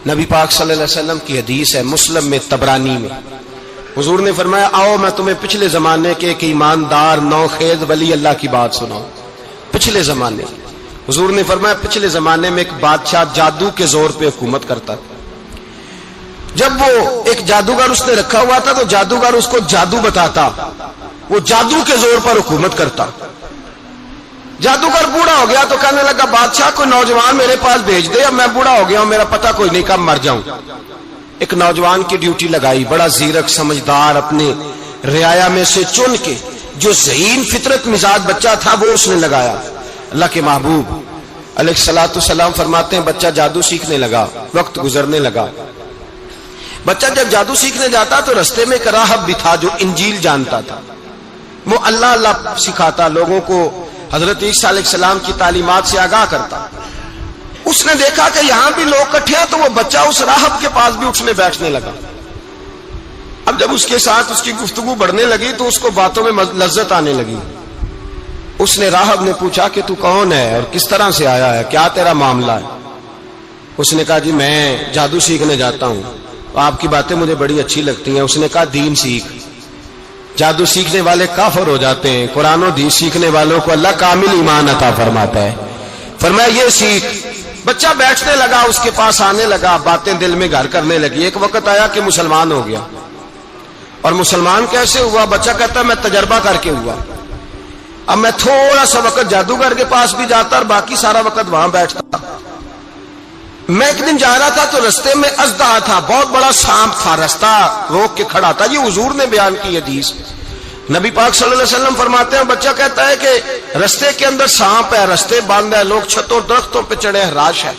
نبی پاک صلی اللہ علیہ وسلم کی حدیث ہے مسلم میں طبرانی میں، حضور نے فرمایا آؤ میں تمہیں پچھلے زمانے کے ایک ایماندار نوخیز ولی اللہ کی بات سناؤں۔ پچھلے زمانے حضور نے فرمایا پچھلے زمانے میں ایک بادشاہ جادو کے زور پہ حکومت کرتا تھا۔ جب وہ ایک جادوگر اس نے رکھا ہوا تھا تو جادوگر اس کو جادو بتاتا، وہ جادو کے زور پر حکومت کرتا۔ جادوگر بوڑھا ہو گیا تو کہنے لگا بادشاہ کوئی نوجوان میرے پاس بھیج دے، اب میں بوڑھا ہو گیا ہوں میرا پتہ کوئی نہیں کب مر جاؤں۔ ایک نوجوان کی ڈیوٹی لگائی، بڑا زیرک سمجھدار اپنے رعایا میں سے چن کے جو ذہین فطرت مزاج بچہ تھا وہ اس نے لگایا۔ اللہ کے محبوب علیہ الصلوۃ والسلام فرماتے ہیں بچہ جادو سیکھنے لگا، وقت گزرنے لگا۔ بچہ جب جادو سیکھنے جاتا تو رستے میں ایک راہب بھی تھا جو انجیل جانتا تھا، وہ اللہ اللہ سکھاتا، لوگوں کو حضرت عیسیٰ علیہ السلام کی تعلیمات سے آگاہ کرتا۔ اس نے دیکھا کہ یہاں بھی لوگ اکٹھے ہیں تو وہ بچہ اس راہب کے پاس بھی اٹھنے بیٹھنے لگا۔ اب جب اس کے ساتھ اس کی گفتگو بڑھنے لگی تو اس کو باتوں میں لذت آنے لگی۔ اس نے راہب نے پوچھا کہ تو کون ہے اور کس طرح سے آیا ہے، کیا تیرا معاملہ ہے؟ اس نے کہا جی میں جادو سیکھنے جاتا ہوں، آپ کی باتیں مجھے بڑی اچھی لگتی ہیں۔ اس نے کہا دین سیکھ، جادو سیکھنے والے کافر ہو جاتے ہیں، قرآن و حدیث سیکھنے والوں کو اللہ کامل ایمان عطا فرماتا ہے۔ فرمایا یہ سیکھ۔ بچہ بیٹھنے لگا، اس کے پاس آنے لگا، باتیں دل میں گھر کرنے لگی۔ ایک وقت آیا کہ مسلمان ہو گیا، اور مسلمان کیسے ہوا؟ بچہ کہتا ہے میں تجربہ کر کے ہوا۔ اب میں تھوڑا سا وقت جادوگر کے پاس بھی جاتا اور باقی سارا وقت وہاں بیٹھتا۔ میں ایک دن جا رہا تھا تو رستے میں اژدہا تھا، بہت بڑا سانپ تھا، رستہ روک کے کھڑا تھا۔ یہ حضور نے بیان کی حدیث۔ نبی پاک صلی اللہ علیہ وسلم فرماتے ہیں بچہ کہتا ہے کہ رستے کے اندر سانپ ہے، رستے بند ہے، لوگ چھتوں درختوں پہ چڑھے ہیں، راش ہے۔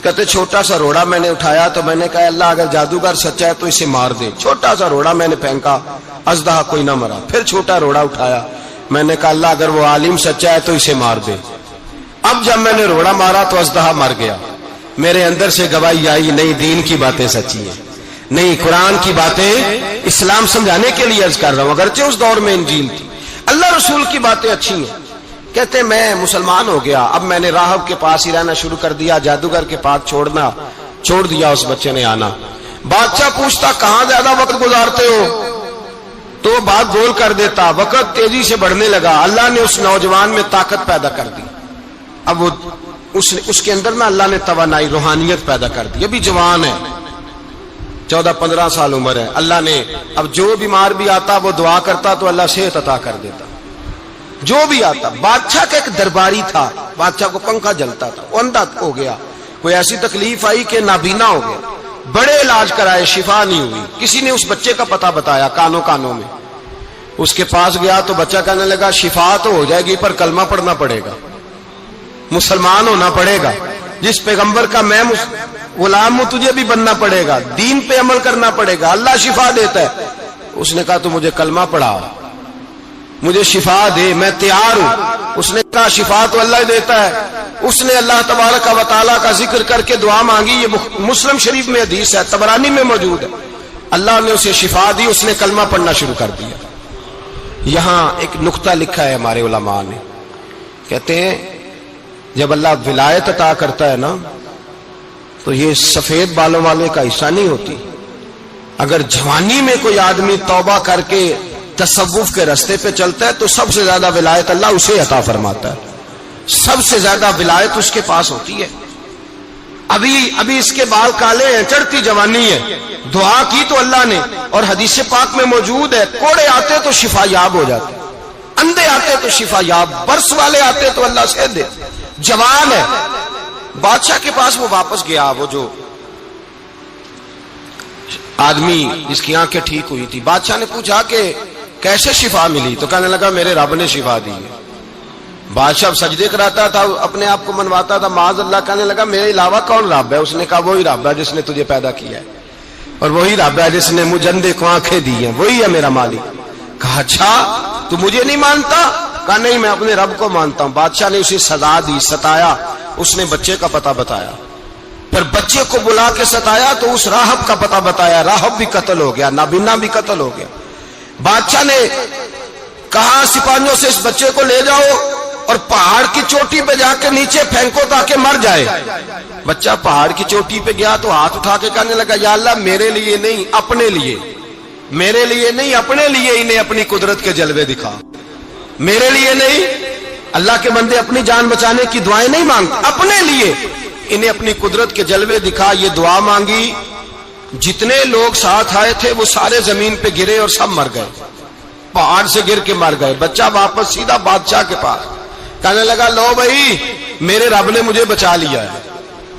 کہتے چھوٹا سا روڑا میں نے اٹھایا تو میں نے کہا اللہ اگر جادوگر سچا ہے تو اسے مار دے۔ چھوٹا سا روڑا میں نے پھینکا، اژدہا کوئی نہ مرا۔ پھر چھوٹا روڑا اٹھایا، میں نے کہا اللہ اگر وہ عالم سچا ہے تو اسے مار دے۔ اب جب میں نے روڑا مارا تو اژدہا مر گیا۔ میرے اندر سے گواہی آئی نہیں دین کی باتیں سچی ہیں، نہیں قرآن کی باتیں اسلام سمجھانے کے لیے عرض کر رہا ہوں، اگرچہ اس دور میں انجیل تھی، اللہ رسول کی باتیں اچھی ہیں۔ کہتے میں مسلمان ہو گیا، اب میں نے راہب کے پاس ہی رہنا شروع کر دیا، جادوگر کے پاس چھوڑ دیا اس بچے نے آنا۔ بادشاہ پوچھتا کہاں زیادہ وقت گزارتے ہو تو وہ بات گول کر دیتا، وقت تیزی سے بڑھنے لگا۔ اللہ نے اس نوجوان میں طاقت پیدا کر دی، اب وہ اس کے اندر نا اللہ نے توانائی روحانیت پیدا کر دی، ابھی جوان ہے، 14-15 سال عمر ہے۔ اللہ نے اب جو بیمار بھی آتا وہ دعا کرتا تو اللہ صحت عطا کر دیتا، جو بھی آتا۔ بادشاہ کا ایک درباری تھا، بادشاہ کو پنکھا جلتا تھا، وہ اندھا ہو گیا، کوئی ایسی تکلیف آئی کہ نابینا ہو گیا، بڑے علاج کرائے شفا نہیں ہوئی۔ کسی نے اس بچے کا پتہ بتایا کانوں میں، اس کے پاس گیا تو بچہ کہنے لگا شفا تو ہو جائے گی پر کلمہ پڑھنا پڑے گا، مسلمان ہونا پڑے گا، جس پیغمبر کا میں غلام ہوں تجھے بھی بننا پڑے گا، دین پہ عمل کرنا پڑے گا، اللہ شفا دیتا ہے۔ اس نے کہا تو مجھے کلمہ پڑھا، مجھے شفا دے، میں تیار ہوں۔ اس نے کہا شفا تو اللہ دیتا ہے۔ اس نے اللہ تبارک و تعالیٰ کا ذکر کر کے دعا مانگی، یہ مسلم شریف میں حدیث ہے، طبرانی میں موجود ہے۔ اللہ نے اسے شفا دی، اس نے کلمہ پڑھنا شروع کر دیا۔ یہاں ایک نقطہ لکھا ہے ہمارے علماء نے، کہتے ہیں جب اللہ ولایت عطا کرتا ہے نا تو یہ سفید بالوں والے کا حصہ نہیں ہوتی۔ اگر جوانی میں کوئی آدمی توبہ کر کے تصوف کے راستے پہ چلتا ہے تو سب سے زیادہ ولایت اللہ اسے عطا فرماتا ہے، سب سے زیادہ ولایت اس کے پاس ہوتی ہے۔ ابھی اس کے بال کالے ہیں، چڑھتی جوانی ہے، دعا کی تو اللہ نے، اور حدیث پاک میں موجود ہے کوڑے آتے تو شفا یاب ہو جاتے، اندھے آتے تو شفا یاب، برس والے آتے تو اللہ سے دے، جوان ہے۔ بادشاہ کے پاس وہ واپس گیا، وہ جو آدمی جس کی آنکھیں ٹھیک ہوئی تھی۔ بادشاہ نے پوچھا کہ کیسے شفا ملی؟ تو کہنے لگا میرے رب نے شفا دی ہے۔ بادشاہ سجدے کراتا تھا، اپنے آپ کو منواتا تھا معاذ اللہ، کہنے لگا میرے علاوہ کون رب ہے؟ اس نے کہا وہی رب ہے جس نے تجھے پیدا کیا ہے، اور وہی رب ہے جس نے مجھے اندھے کو آنکھیں دی ہیں، وہی ہے میرا مالک۔ کہا اچھا تو مجھے نہیں مانتا؟ کہا نہیں میں اپنے رب کو مانتا ہوں۔ بادشاہ نے اسے سزا دی، ستایا، اس نے بچے کا پتہ بتایا، پھر بچے کو بلا کے ستایا تو اس راہب کا پتہ بتایا، راہب بھی قتل ہو گیا، نابینا بھی قتل ہو گیا۔ بادشاہ نے کہا سپاہیوں سے اس بچے کو لے جاؤ اور پہاڑ کی چوٹی پہ جا کے نیچے پھینکو تاکہ مر جائے. بچہ پہاڑ کی چوٹی پہ گیا تو ہاتھ اٹھا کے کہنے لگا یا اللہ میرے لیے نہیں اپنے لیے، میرے لیے نہیں اپنے لیے انہیں اپنی قدرت کے جلوے دکھا. میرے لیے نہیں، اللہ کے بندے اپنی جان بچانے کی دعائیں نہیں مانگتے، اپنے لیے انہیں اپنی قدرت کے جلوے دکھا. یہ دعا مانگی، جتنے لوگ ساتھ آئے تھے وہ سارے زمین پہ گرے اور سب مر گئے، پہاڑ سے گر کے مر گئے. بچہ واپس سیدھا بادشاہ کے پاس کہنے لگا لو بھائی میرے رب نے مجھے بچا لیا ہے.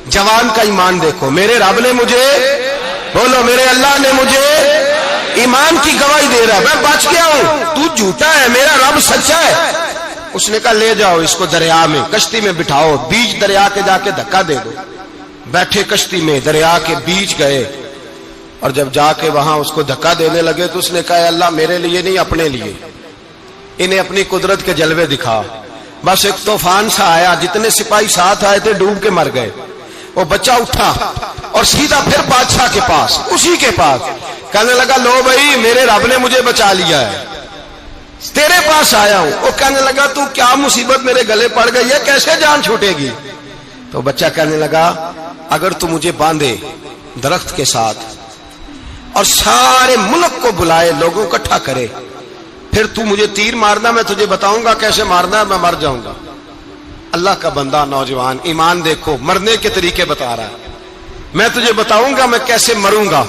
جوان کا ایمان دیکھو، میرے رب نے مجھے، بولو میرے اللہ نے مجھے ایمان کی گواہی دے رہا ہے، میں بچ گیا ہوں، تو جھوٹا ہے، میرا رب سچا ہے. اس نے کہا لے جاؤ اس کو دریا میں، کشتی میں بٹھاؤ، بیچ دریا کے جا کے دھکا دے دو. بیٹھے کشتی میں، دریا کے بیچ گئے اور جب جا کے وہاں اس کو دھکا دینے لگے تو اس نے کہا اللہ میرے لیے نہیں اپنے لیے انہیں اپنی قدرت کے جلوے دکھا. بس ایک طوفان سا آیا، جتنے سپاہی ساتھ آئے تھے ڈوب کے مر گئے. وہ بچہ اٹھا اور سیدھا پھر بادشاہ کے پاس، اسی کے پاس کہنے لگا لو بھائی میرے رب نے مجھے بچا لیا ہے، تیرے پاس آیا ہوں. وہ کہنے لگا تو کیا مصیبت میرے گلے پڑ گئی ہے، کیسے جان چھوٹے گی؟ تو بچہ کہنے لگا اگر تو مجھے باندھے درخت کے ساتھ اور سارے ملک کو بلائے، لوگوں کو اکٹھا کرے، پھر تو مجھے تیر مارنا، میں تجھے بتاؤں گا کیسے مارنا ہے، میں مر جاؤں گا. اللہ کا بندہ نوجوان ایمان دیکھو، مرنے کے طریقے بتا رہا ہے، میں تجھے بتاؤں گا میں کیسے مروں گا.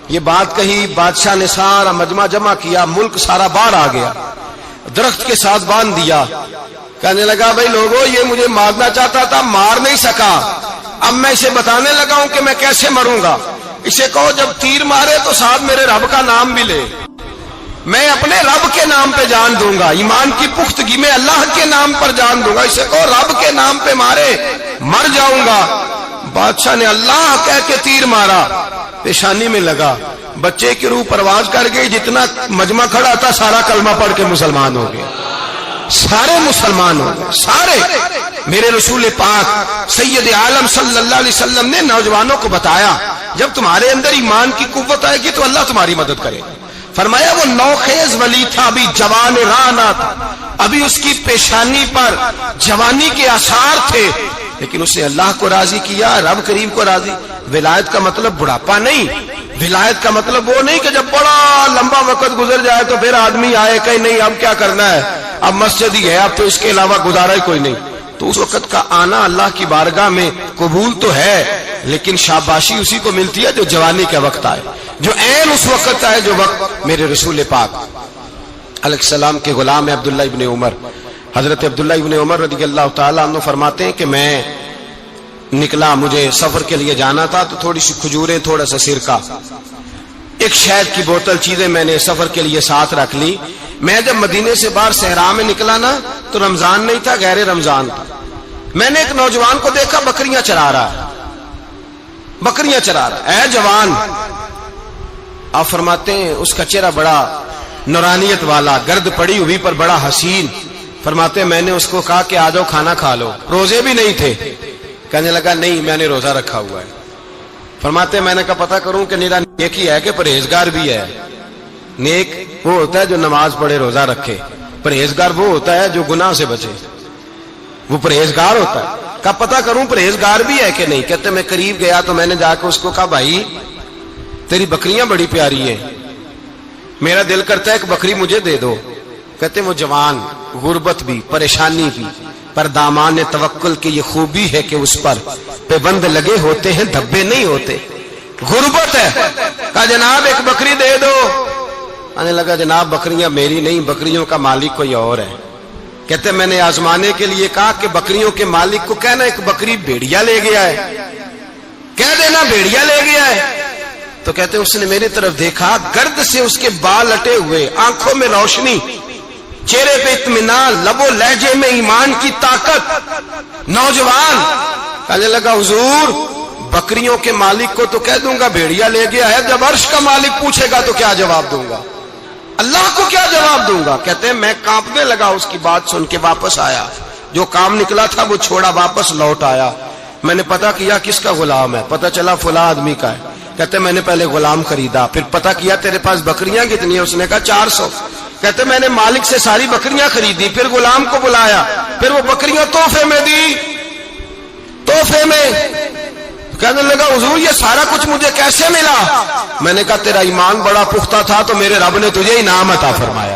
یہ بات کہی، بادشاہ نے سارا مجمع جمع کیا، ملک سارا باہر آ گیا، درخت کے ساتھ باندھ دیا. کہنے لگا بھائی لوگوں یہ مجھے مارنا چاہتا تھا، مار نہیں سکا، اب میں اسے بتانے لگا ہوں کہ میں کیسے مروں گا. اسے کہو جب تیر مارے تو ساتھ میرے رب کا نام بھی لے، میں اپنے رب کے نام پہ جان دوں گا، ایمان کی پختگی میں اللہ کے نام پر جان دوں گا. اسے کہو رب کے نام پہ مارے، مر جاؤں گا. بادشاہ نے اللہ کہہ کے تیر مارا، پیشانی میں لگا، بچے کی روح پرواز کر گئی. جتنا مجمع کھڑا تھا سارا کلمہ پڑھ کے مسلمان ہو گئے، سارے مسلمان ہو گئے سارے. میرے رسول پاک سید عالم صلی اللہ علیہ وسلم نے نوجوانوں کو بتایا جب تمہارے اندر ایمان کی قوت آئے گی تو اللہ تمہاری مدد کرے. فرمایا وہ نوخیز ولی تھا، ابھی جوان رانا تھا، ابھی اس کی پیشانی پر جوانی کے آثار تھے، لیکن اس نے اللہ کو راضی کیا، رب کریم کو راضی. ولایت کا مطلب بڑھاپا نہیں، ولایت کا مطلب وہ نہیں کہ جب بڑا لمبا وقت گزر جائے تو پھر آدمی آئے کہ نہیں اب کیا کرنا ہے، اب مسجد ہی ہے، اب تو اس کے علاوہ گزارا ہی کوئی نہیں. تو اس وقت کا آنا اللہ کی بارگاہ میں قبول تو ہے، لیکن شاباشی اسی کو ملتی ہے جو جوانی کے وقت آئے، جو عین اس وقت آئے جو وقت میرے رسول پاک علیہ السلام کے غلام عبداللہ ابن عمر، حضرت عبداللہ ابن عمر رضی اللہ تعالیٰ عنہ فرماتے ہیں کہ میں نکلا، مجھے سفر کے لیے جانا تھا، تو تھوڑی سی کھجوریں، تھوڑا سا سرکہ، ایک شہد کی بوتل، چیزیں میں نے سفر کے لیے ساتھ رکھ لی. میں جب مدینے سے باہر صحرا میں نکلا نا تو رمضان نہیں تھا، غیر رمضان تھا. میں نے ایک نوجوان کو دیکھا بکریاں چرا رہا ہے، بکریاں چرا رہا ہے. اے جوان، آپ فرماتے ہیں اس کا چہرہ بڑا نورانیت والا، گرد پڑی ہوئی پر بڑا حسین. فرماتے ہیں میں نے اس کو کہا کہ آ جاؤ کھانا کھا لو، روزے بھی نہیں تھے. کہنے لگا نہیں میں نے روزہ رکھا ہوا ہے. فرماتے ہیں میں نے کہا پتہ کروں کہ نیرا نیک ہی ہے کہ پرہیزگار بھی ہے. نیک وہ ہوتا ہے جو نماز پڑھے روزہ رکھے، پرہیزگار وہ ہوتا ہے جو گناہ سے بچے، وہ پرہیزگار ہوتا ہے. کہا پتہ کروں پرہیزگار بھی ہے کہ نہیں. کہتے میں قریب گیا تو میں نے جا کے اس کو کہا بھائی تیری بکریاں بڑی پیاری ہیں، میرا دل کرتا ہے کہ بکری مجھے دے دو. کہتے وہ جوان، غربت بھی پریشانی بھی، پر دامان توکل کی یہ خوبی ہے کہ اس پر پابند لگے ہوتے ہیں، دھبے نہیں ہوتے. غربت ہے. کہا جناب ایک بکری دے دو. آنے لگا جناب بکریاں میری نہیں، بکریوں کا مالک کوئی اور ہے. کہتے میں نے آزمانے کے لیے کہا کہ بکریوں کے مالک کو کہنا ایک بکری بھیڑیا لے گیا ہے، کہہ دینا بھیڑیا لے گیا ہے. تو کہتے اس نے میری طرف دیکھا، گرد سے اس کے بال اٹے ہوئے، آنکھوں میں روشنی، چہرے پہ اطمینان، لب و لہجے میں ایمان کی طاقت. نوجوان کہنے لگا حضور بکریوں کے مالک کو تو کہہ دوں گا بھیڑیا لے گیا ہے، جب عرش کا مالک پوچھے گا تو کیا جواب دوں گا، اللہ کو کیا جواب دوں گا. کہتے ہیں میں کانپنے لگا اس کی بات سن کے. واپس آیا، جو کام نکلا تھا وہ چھوڑا، واپس لوٹ آیا. میں نے پتہ کیا کس کا غلام ہے، پتہ چلا فلاں آدمی کا ہے. کہتے میں نے پہلے غلام خریدا، پھر پتہ کیا تیرے پاس بکریاں کتنی ہیں، اس نے کہا 400. کہتے میں نے مالک سے ساری بکریاں خریدی، پھر غلام کو بلایا. پھر وہ بکریاں تحفے میں دی، تحفے میں کہنے لگا حضور یہ سارا کچھ مجھے کیسے ملا؟ میں نے کہا تیرا ایمان بڑا پختہ تھا تو میرے رب نے تجھے انعام عطا فرمایا۔